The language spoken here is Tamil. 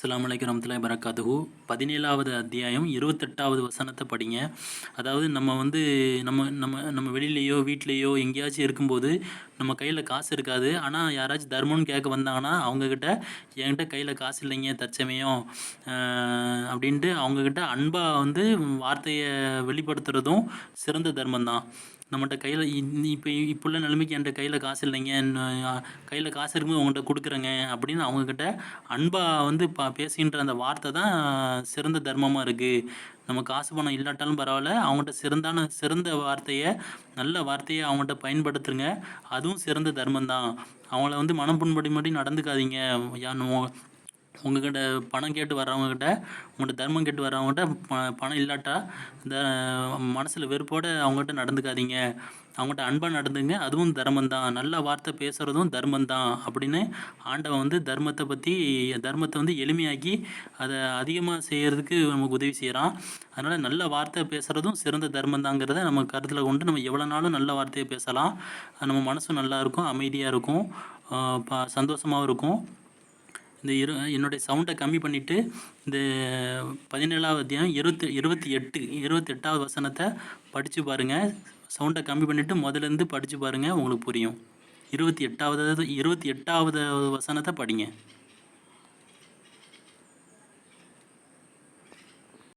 அஸ்ஸலாமு அலைக்கும் வரஹ்மத்துல்லாஹி வபரகாத்துஹு. 17வது அத்தியாயம் 28வது வசனத்தை படிங்க. அதாவது நம்ம வந்து நம்ம நம்ம நம்ம வெளியிலேயோ வீட்லேயோ எங்கேயாச்சும் இருக்கும்போது நம்ம கையில் காசு இருக்காது. ஆனால் யாராச்சும் தர்மம்னு கேட்க வந்தாங்கன்னா அவங்கக்கிட்ட என்கிட்ட கையில் காசு இல்லைங்க தற்சமயம் அப்படின்ட்டு அவங்கக்கிட்ட அன்பாக வந்து வார்த்தையை வெளிப்படுத்துகிறதும் சிறந்த தர்மம் தான். நம்மகிட்ட கையில் இப்போ உள்ள நிலைமைக்கு என்கிட்ட கையில் காசு இல்லைங்க, கையில் காசு இருக்கும்போது உங்கள்கிட்ட கொடுக்குறேங்க அப்படின்னு அவங்கக்கிட்ட அன்பாக வந்து பேசுகின்ற அந்த வார்த்தை தான் சிறந்த தர்மமாக இருக்குது. நம்ம காசு பணம் இல்லாட்டாலும் பரவாயில்ல, அவங்கள்ட்ட சிறந்த வார்த்தையை, நல்ல வார்த்தையை அவங்கள்ட்ட பயன்படுத்துங்க. அதுவும் சிறந்த தர்மம் தான். அவங்கள வந்து மனம் புண்படி நடந்துக்காதீங்க. உங்ககிட்ட பணம் கேட்டு வர்றவங்ககிட்ட, உங்கள்கிட்ட தர்மம் கேட்டு வர்றவங்ககிட்ட பணம் இல்லாட்டா இந்த மனசில் வெறுப்போடு அவங்ககிட்ட நடந்துக்காதீங்க. அவங்கள்ட்ட அன்பாக நடந்துங்க. அதுவும் தர்மம் தான். நல்ல வார்த்தை பேசுகிறதும் தர்மம் தான் அப்படின்னு ஆண்டவன் வந்து தர்மத்தை வந்து எளிமையாக்கி அதை அதிகமாக செய்கிறதுக்கு நமக்கு உதவி செய்கிறான். அதனால் நல்ல வார்த்தை பேசுகிறதும் சிறந்த தர்மம் தாங்கிறத நம்ம கருத்தில் கொண்டு நம்ம எவ்வளோ நாளும் நல்ல வார்த்தையை பேசலாம். நம்ம மனசும் நல்லா இருக்கும், அமைதியாக இருக்கும், சந்தோஷமாகவும் இருக்கும். என்னுடைய சவுண்டை கம்மி பண்ணிவிட்டு இந்த 17வது அத்தியாயம் 28வது வசனத்தை படித்து பாருங்கள். சவுண்டை கம்மி பண்ணிவிட்டு முதலேருந்து படித்து பாருங்கள், உங்களுக்கு புரியும். 28வது வசனத்தை படிங்க.